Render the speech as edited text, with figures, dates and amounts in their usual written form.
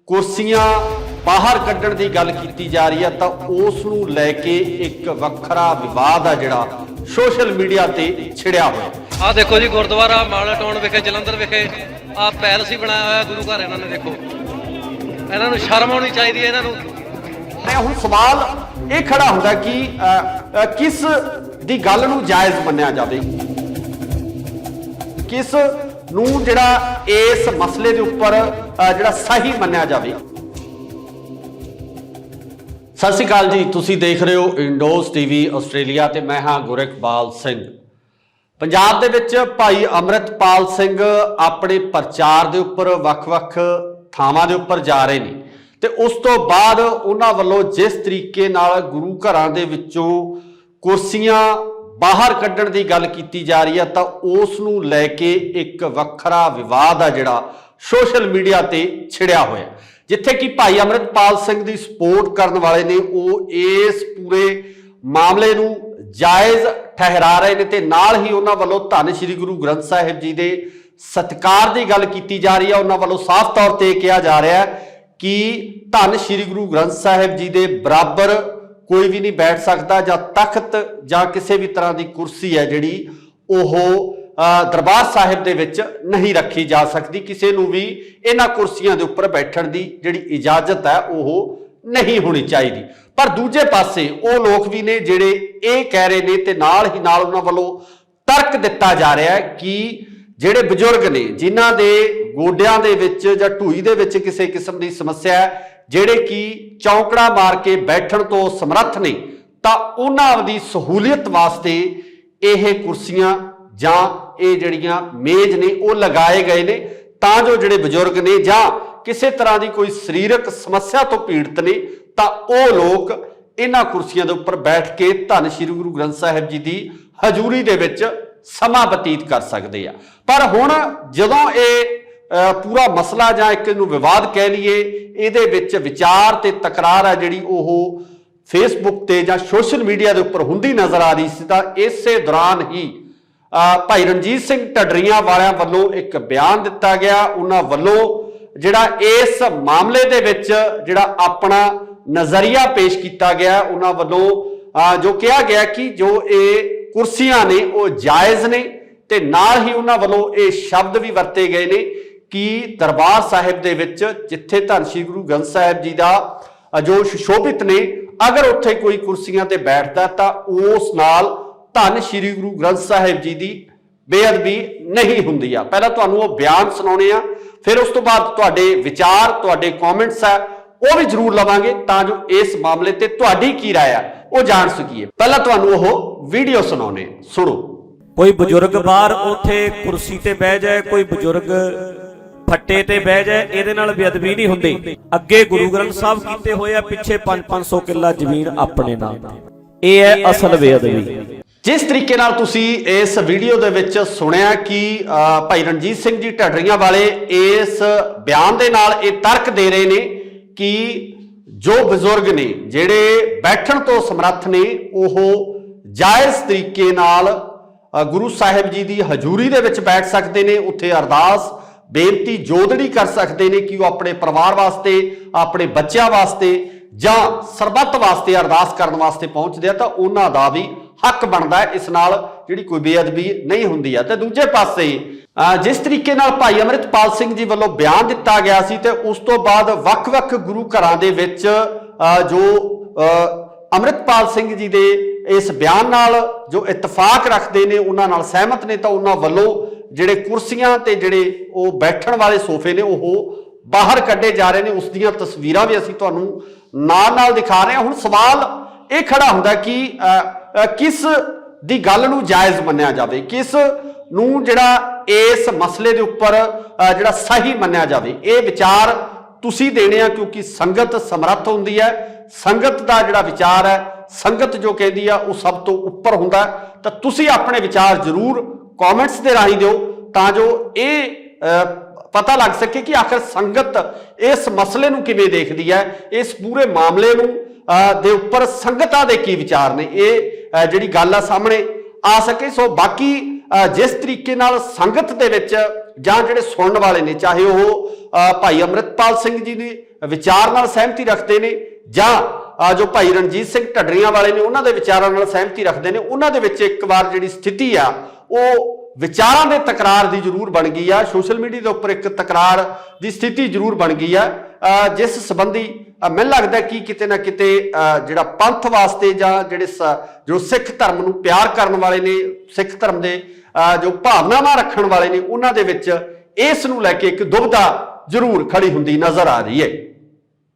ਕੁਰਸੀਆਂ ਬਾਹਰ ਕੱਢਣ ਦੀ ਗੱਲ ਕੀਤੀ ਜਾ ਰਹੀ ਹੈ ਤਾਂ ਉਸ ਨੂੰ ਲੈ ਕੇ ਇੱਕ ਵੱਖਰਾ ਵਿਵਾਦ ਆ ਜਿਹੜਾ ਸੋਸ਼ਲ ਮੀਡੀਆ ਤੇ ਛਿੜਿਆ ਹੋਇਆ। ਆ ਦੇਖੋ ਜੀ ਗੁਰਦੁਆਰਾ ਮਾਲ ਟਾਊਨ ਵਿਖੇ ਜਲੰਧਰ ਵਿਖੇ ਆ ਪੈਲਸ ਹੀ ਬਣਾਇਆ ਹੋਇਆ ਗੁਰੂ ਘਰ। ਇਹਨਾਂ ਨੇ ਦੇਖੋ, ਇਹਨਾਂ ਨੂੰ ਸ਼ਰਮ ਆਉਣੀ ਚਾਹੀਦੀ ਹੈ ਇਹਨਾਂ ਨੂੰ। ਹੁਣ ਸਵਾਲ ਇਹ ਖੜਾ ਹੁੰਦਾ ਕਿ ਕਿਸ ਦੀ ਗੱਲ ਨੂੰ ਜਾਇਜ਼ ਮੰਨਿਆ ਜਾਵੇ, ਕਿਸ ਨੂੰ ਜਿਹੜਾ ਇਸ ਮਸਲੇ ਦੇ ਉੱਪਰ ਜਿਹੜਾ ਸਹੀ ਮੰਨਿਆ ਜਾਵੇ। ਸਤਿ ਸ਼੍ਰੀ ਅਕਾਲ ਜੀ, ਤੁਸੀਂ ਦੇਖ ਰਹੇ ਹੋ ਇੰਡੋਜ਼ ਟੀਵੀ ਆਸਟ੍ਰੇਲੀਆ ਤੇ ਮੈਂ ਹਾਂ ਗੁਰਕਬਾਲ ਸਿੰਘ। ਪੰਜਾਬ ਦੇ ਵਿੱਚ ਭਾਈ ਅੰਮ੍ਰਿਤਪਾਲ ਸਿੰਘ ਆਪਣੇ ਪ੍ਰਚਾਰ ਦੇ ਉੱਪਰ ਵੱਖ-ਵੱਖ ਥਾਵਾਂ ਦੇ ਉੱਪਰ ਜਾ ਰਹੇ ਨੇ ਤੇ ਉਸ ਤੋਂ ਬਾਅਦ ਉਹਨਾਂ ਵੱਲੋਂ ਜਿਸ ਤਰੀਕੇ ਨਾਲ ਗੁਰੂ ਘਰਾਂ ਦੇ ਵਿੱਚੋਂ ਕੁਰਸੀਆਂ ਬਾਹਰ ਕੱਢਣ ਦੀ ਗੱਲ ਕੀਤੀ ਜਾ ਰਹੀ ਹੈ ਤਾਂ ਉਸ ਨੂੰ ਲੈ ਕੇ ਇੱਕ ਵੱਖਰਾ ਵਿਵਾਦ ਆ ਜਿਹੜਾ ਸੋਸ਼ਲ ਮੀਡੀਆ ਤੇ ਛਿੜਿਆ ਹੋਇਆ, ਜਿੱਥੇ ਕਿ ਭਾਈ ਅੰਮ੍ਰਿਤਪਾਲ ਸਿੰਘ ਦੀ ਸਪੋਰਟ ਕਰਨ ਵਾਲੇ ਨੇ ਉਹ ਇਸ ਪੂਰੇ ਮਾਮਲੇ ਨੂੰ ਜਾਇਜ਼ ਠਹਿਰਾ ਰਹੇ ਨੇ ਤੇ ਨਾਲ ਹੀ ਉਹਨਾਂ ਵੱਲੋਂ ਧੰਨ ਸ਼੍ਰੀ ਗੁਰੂ ਗ੍ਰੰਥ ਸਾਹਿਬ ਜੀ ਦੇ ਸਤਿਕਾਰ ਦੀ ਗੱਲ ਕੀਤੀ ਜਾ ਰਹੀ ਹੈ। ਉਹਨਾਂ ਵੱਲੋਂ ਸਾਫ਼ ਤੌਰ ਤੇ ਕਿਹਾ ਜਾ ਰਿਹਾ ਹੈ ਕਿ ਧੰਨ ਸ਼੍ਰੀ ਗੁਰੂ ਗ੍ਰੰਥ ਸਾਹਿਬ ਜੀ ਦੇ ਬਰਾਬਰ ਕੋਈ ਵੀ ਨਹੀਂ ਬੈਠ ਸਕਦਾ ਜਾਂ ਤਖਤ ਜਾਂ ਕਿਸੇ ਵੀ ਤਰ੍ਹਾਂ ਦੀ ਕੁਰਸੀ ਹੈ ਜਿਹੜੀ ਉਹ ਦਰਬਾਰ ਸਾਹਿਬ ਦੇ ਵਿੱਚ ਨਹੀਂ ਰੱਖੀ ਜਾ ਸਕਦੀ। ਕਿਸੇ ਨੂੰ ਵੀ ਇਹਨਾਂ ਕੁਰਸੀਆਂ ਦੇ ਉੱਪਰ ਬੈਠਣ ਦੀ ਜਿਹੜੀ ਇਜਾਜ਼ਤ ਹੈ ਉਹ ਨਹੀਂ ਹੋਣੀ ਚਾਹੀਦੀ। ਪਰ ਦੂਜੇ ਪਾਸੇ ਉਹ ਲੋਕ ਵੀ ਨੇ ਜਿਹੜੇ ਇਹ ਕਹਿ ਰਹੇ ਨੇ ਤੇ ਨਾਲ ਹੀ ਨਾਲ ਉਹਨਾਂ ਵੱਲੋਂ ਤਰਕ ਦਿੱਤਾ ਜਾ ਰਿਹਾ ਹੈ ਕਿ ਜਿਹੜੇ ਬਜ਼ੁਰਗ ਨੇ ਜਿਨ੍ਹਾਂ ਦੇ ਗੋਡਿਆਂ ਦੇ ਵਿੱਚ ਜਾਂ ਢੂਈ ਦੇ ਵਿੱਚ ਕਿਸੇ ਕਿਸਮ ਦੀ ਸਮੱਸਿਆ ਹੈ, ਜਿਹੜੇ ਕਿ ਚੌਂਕੜਾ ਮਾਰ ਕੇ ਬੈਠਣ ਤੋਂ ਸਮਰੱਥ ਨੇ, ਤਾਂ ਉਹਨਾਂ ਦੀ ਸਹੂਲੀਅਤ ਵਾਸਤੇ ਇਹ ਕੁਰਸੀਆਂ ਜਾਂ ਇਹ ਜਿਹੜੀਆਂ ਮੇਜ਼ ਨੇ ਉਹ ਲਗਾਏ ਗਏ ਨੇ ਤਾਂ ਜੋ ਜਿਹੜੇ ਬਜ਼ੁਰਗ ਨੇ ਜਾਂ ਕਿਸੇ ਤਰ੍ਹਾਂ ਦੀ ਕੋਈ ਸਰੀਰਕ ਸਮੱਸਿਆ ਤੋਂ ਪੀੜਤ ਨੇ ਤਾਂ ਉਹ ਲੋਕ ਇਹਨਾਂ ਕੁਰਸੀਆਂ ਦੇ ਉੱਪਰ ਬੈਠ ਕੇ ਧੰਨ ਸ਼੍ਰੀ ਗੁਰੂ ਗ੍ਰੰਥ ਸਾਹਿਬ ਜੀ ਦੀ ਹਜ਼ੂਰੀ ਦੇ ਵਿੱਚ ਸਮਾਂ ਬਤੀਤ ਕਰ ਸਕਦੇ ਆ। ਪਰ ਹੁਣ ਜਦੋਂ ਇਹ ਪੂਰਾ ਮਸਲਾ ਜਾਂ ਇੱਕ ਨੂੰ ਵਿਵਾਦ ਕਹਿ ਲਈਏ, ਇਹਦੇ ਵਿੱਚ ਵਿਚਾਰ ਤੇ ਤਕਰਾਰ ਆ ਜਿਹੜੀ ਉਹ ਫੇਸਬੁੱਕ ਤੇ ਜਾਂ ਸੋਸ਼ਲ ਮੀਡੀਆ ਦੇ ਉੱਪਰ ਹੁੰਦੀ ਨਜ਼ਰ ਆ ਰਹੀ ਸੀ ਤਾਂ ਇਸੇ ਦੌਰਾਨ ਹੀ ਭਾਈ ਰਣਜੀਤ ਸਿੰਘ ਢੱਡਰੀਆਂ ਵਾਲਿਆਂ ਵੱਲੋਂ ਇੱਕ ਬਿਆਨ ਦਿੱਤਾ ਗਿਆ। ਉਹਨਾਂ ਵੱਲੋਂ ਜਿਹੜਾ ਇਸ ਮਾਮਲੇ ਦੇ ਵਿੱਚ ਜਿਹੜਾ ਆਪਣਾ ਨਜ਼ਰੀਆ ਪੇਸ਼ ਕੀਤਾ ਗਿਆ, ਉਹਨਾਂ ਵੱਲੋਂ ਜੋ ਕਿਹਾ ਗਿਆ ਕਿ ਜੋ ਇਹ ਕੁਰਸੀਆਂ ਨੇ ਉਹ ਜਾਇਜ਼ ਨੇ ਤੇ ਨਾਲ ਹੀ ਉਹਨਾਂ ਵੱਲੋਂ ਇਹ ਸ਼ਬਦ ਵੀ ਵਰਤੇ ਗਏ ਨੇ ਕਿ ਦਰਬਾਰ ਸਾਹਿਬ ਦੇ ਵਿੱਚ ਜਿੱਥੇ ਧੰਨ ਸ਼੍ਰੀ ਗੁਰੂ ਗ੍ਰੰਥ ਸਾਹਿਬ ਜੀ ਦਾ ਜੋ ਸੁਸ਼ੋਭਿਤ ਨੇ, ਅਗਰ ਉੱਥੇ ਕੋਈ ਕੁਰਸੀਆਂ ਤੇ ਬੈਠਦਾ ਤਾਂ ਉਸ ਨਾਲ ਧੰਨ ਸ਼੍ਰੀ ਗੁਰੂ ਗ੍ਰੰਥ ਸਾਹਿਬ ਜੀ ਦੀ ਬੇਅਦਬੀ ਨਹੀਂ ਹੁੰਦੀ ਆ। ਪਹਿਲਾਂ ਤੁਹਾਨੂੰ ਉਹ ਬਿਆਨ ਸੁਣਾਉਣੇ ਆ, ਫਿਰ ਉਸ ਤੋਂ ਬਾਅਦ ਤੁਹਾਡੇ ਵਿਚਾਰ, ਤੁਹਾਡੇ ਕਮੈਂਟਸ ਆ ਉਹ ਵੀ ਜ਼ਰੂਰ ਲਵਾਂਗੇ ਤਾਂ ਜੋ ਇਸ ਮਾਮਲੇ ਤੇ ਤੁਹਾਡੀ ਕੀ ਰਾਏ ਆ ਉਹ ਜਾਣ ਸਕੀਏ। ਪਹਿਲਾਂ ਤੁਹਾਨੂੰ ਉਹ ਵੀਡੀਓ ਸੁਣਾਉਣੇ, ਸੁਣੋ। ਕੋਈ ਬਜ਼ੁਰਗ ਬਾਹਰ ਉੱਥੇ ਕੁਰਸੀ ਤੇ ਬਹਿ ਜਾਏ, ਕੋਈ ਬਜ਼ੁਰਗ ਫੱਟੇ ਤੇ ਬਹਿ ਜਾਏ, ਇਹਦੇ ਨਾਲ ਬੇਅਦਬੀ ਨਹੀਂ ਹੁੰਦੀ। ਅੱਗੇ ਗੁਰੂ ਗ੍ਰੰਥ ਸਾਹਿਬ ਕੀਤੇ ਹੋਏ ਆ, ਪਿੱਛੇ 500 ਕਿੱਲਾ ਜ਼ਮੀਨ ਆਪਣੇ ਨਾਮ ਤੇ। ਇਹ ਹੈ ਅਸਲ ਬੇਅਦਬੀ। ਜਿਸ ਤਰੀਕੇ ਨਾਲ ਤੁਸੀਂ ਇਸ ਵੀਡੀਓ ਦੇ ਵਿੱਚ ਸੁਣਿਆ ਕਿ ਭਾਈ ਰਣਜੀਤ ਸਿੰਘ ਜੀ ਢੱਡਰੀਆਂ ਵਾਲੇ ਇਸ ਬਿਆਨ ਦੇ ਨਾਲ ਇਹ ਤਰਕ ਦੇ ਰਹੇ ਨੇ ਕਿ ਜੋ ਬਜ਼ੁਰਗ ਨੇ ਜਿਹੜੇ ਬੈਠਣ ਤੋਂ ਸਮਰੱਥ ਨੇ ਉਹ ਜਾਇਜ਼ ਤਰੀਕੇ ਨਾਲ ਗੁਰੂ ਸਾਹਿਬ ਜੀ ਦੀ ਹਜ਼ੂਰੀ ਦੇ ਵਿੱਚ ਬੈਠ ਸਕਦੇ ਨੇ, ਉੱਥੇ ਅਰਦਾਸ ਬੇਨਤੀ ਜੋਦੜੀ ਕਰ ਸਕਦੇ ਨੇ ਕਿ ਉਹ ਆਪਣੇ ਪਰਿਵਾਰ ਵਾਸਤੇ, ਆਪਣੇ ਬੱਚਿਆਂ ਵਾਸਤੇ ਜਾਂ ਸਰਬੱਤ ਵਾਸਤੇ ਅਰਦਾਸ ਕਰਨ ਵਾਸਤੇ ਪਹੁੰਚਦੇ ਆ ਤਾਂ ਉਹਨਾਂ ਦਾ ਵੀ ਹੱਕ ਬਣਦਾ ਹੈ। ਇਸ ਨਾਲ ਜਿਹੜੀ ਕੋਈ ਬੇਅਦਬੀ ਨਹੀਂ ਹੁੰਦੀ ਆ। ਤੇ ਦੂਜੇ ਪਾਸੇ ਜਿਸ ਤਰੀਕੇ ਨਾਲ ਭਾਈ ਅੰਮ੍ਰਿਤਪਾਲ ਸਿੰਘ ਜੀ ਵੱਲੋਂ ਬਿਆਨ ਦਿੱਤਾ ਗਿਆ ਸੀ ਤੇ ਉਸ ਤੋਂ ਬਾਅਦ ਵੱਖ-ਵੱਖ ਗੁਰੂ ਘਰਾਂ ਦੇ ਵਿੱਚ ਜੋ ਅੰਮ੍ਰਿਤਪਾਲ ਸਿੰਘ ਜੀ ਦੇ ਇਸ ਬਿਆਨ ਨਾਲ ਜੋ ਇਤਫਾਕ ਰੱਖਦੇ ਨੇ, ਉਹਨਾਂ ਨਾਲ ਸਹਿਮਤ ਨੇ, ਤਾਂ ਉਹਨਾਂ ਵੱਲੋਂ ਜਿਹੜੇ ਕੁਰਸੀਆਂ ਤੇ ਜਿਹੜੇ ਉਹ ਬੈਠਣ ਵਾਲੇ ਸੋਫੇ ਨੇ ਉਹ ਬਾਹਰ ਕੱਢੇ ਜਾ ਰਹੇ ਨੇ। ਉਸ ਦੀਆਂ ਤਸਵੀਰਾਂ ਵੀ ਅਸੀਂ ਤੁਹਾਨੂੰ ਨਾਲ ਦਿਖਾ ਰਹੇ ਹਾਂ। ਹੁਣ ਸਵਾਲ ਇਹ ਖੜਾ ਹੁੰਦਾ ਕਿ ਕਿਸ ਦੀ ਗੱਲ ਨੂੰ ਜਾਇਜ਼ ਮੰਨਿਆ ਜਾਵੇ, ਕਿਸ ਨੂੰ ਜਿਹੜਾ ਇਸ ਮਸਲੇ ਦੇ ਉੱਪਰ ਜਿਹੜਾ ਸਹੀ ਮੰਨਿਆ ਜਾਵੇ। ਇਹ ਵਿਚਾਰ ਤੁਸੀਂ ਦੇਣੇ ਆ ਕਿਉਂਕਿ ਸੰਗਤ ਸਮਰੱਥ ਹੁੰਦੀ ਹੈ। ਸੰਗਤ ਦਾ ਜਿਹੜਾ ਵਿਚਾਰ ਹੈ, ਸੰਗਤ ਜੋ ਕਹਿੰਦੀ ਆ ਉਹ ਸਭ ਤੋਂ ਉੱਪਰ ਹੁੰਦਾ। ਤਾਂ ਤੁਸੀਂ ਆਪਣੇ ਵਿਚਾਰ ਜ਼ਰੂਰ ਕਮੈਂਟਸ ਦੇ ਰਾਹੀਂ ਦਿਓ ਤਾਂ ਜੋ ਇਹ ਪਤਾ ਲੱਗ ਸਕੇ ਕਿ ਆਖਰ ਸੰਗਤ ਇਸ ਮਸਲੇ ਨੂੰ ਕਿਵੇਂ ਦੇਖਦੀ ਹੈ, ਇਸ ਪੂਰੇ ਮਾਮਲੇ ਨੂੰ ਦੇ ਉੱਪਰ ਸੰਗਤਾਂ ਦੇ ਕੀ ਵਿਚਾਰ ਨੇ, ਇਹ ਜਿਹੜੀ ਗੱਲ ਆ ਸਾਹਮਣੇ ਆ ਸਕੇ। ਸੋ ਬਾਕੀ ਜਿਸ ਤਰੀਕੇ ਨਾਲ ਸੰਗਤ ਦੇ ਵਿੱਚ ਜਾਂ ਜਿਹੜੇ ਸੁਣਨ ਵਾਲੇ ਨੇ, ਚਾਹੇ ਉਹ ਭਾਈ ਅੰਮ੍ਰਿਤਪਾਲ ਸਿੰਘ ਜੀ ਦੀ ਵਿਚਾਰ ਨਾਲ ਸਹਿਮਤੀ ਰੱਖਦੇ ਨੇ ਜਾਂ ਜੋ ਭਾਈ ਰਣਜੀਤ ਸਿੰਘ ਢੱਡਰੀਆਂ ਵਾਲੇ ਨੇ ਉਹਨਾਂ ਦੇ ਵਿਚਾਰਾਂ ਨਾਲ ਸਹਿਮਤੀ ਰੱਖਦੇ ਨੇ, ਉਹਨਾਂ ਦੇ ਵਿੱਚ ਇੱਕ ਵਾਰ ਜਿਹੜੀ ਸਥਿਤੀ ਆ ਉਹ ਵਿਚਾਰਾਂ ਦੇ ਤਕਰਾਰ ਦੀ ਜ਼ਰੂਰ ਬਣ ਗਈ ਆ। ਸੋਸ਼ਲ ਮੀਡੀਆ ਦੇ ਉੱਪਰ ਇੱਕ ਤਕਰਾਰ ਦੀ ਸਥਿਤੀ ਜ਼ਰੂਰ ਬਣ ਗਈ ਆ, ਜਿਸ ਸੰਬੰਧੀ ਮੈਨੂੰ ਲੱਗਦਾ ਕਿ ਕਿਤੇ ਨਾ ਕਿਤੇ ਜਿਹੜਾ ਪੰਥ ਵਾਸਤੇ ਜਾਂ ਜਿਹੜੇ ਜੋ ਸਿੱਖ ਧਰਮ ਨੂੰ ਪਿਆਰ ਕਰਨ ਵਾਲੇ ਨੇ, ਸਿੱਖ ਧਰਮ ਦੇ ਜੋ ਭਾਵਨਾਵਾਂ ਰੱਖਣ ਵਾਲੇ ਨੇ, ਉਹਨਾਂ ਦੇ ਵਿੱਚ ਇਸ ਨੂੰ ਲੈ ਕੇ ਇੱਕ ਦੁਬਿਧਾ ਜ਼ਰੂਰ ਖੜੀ ਹੁੰਦੀ ਨਜ਼ਰ ਆ ਰਹੀ ਹੈ।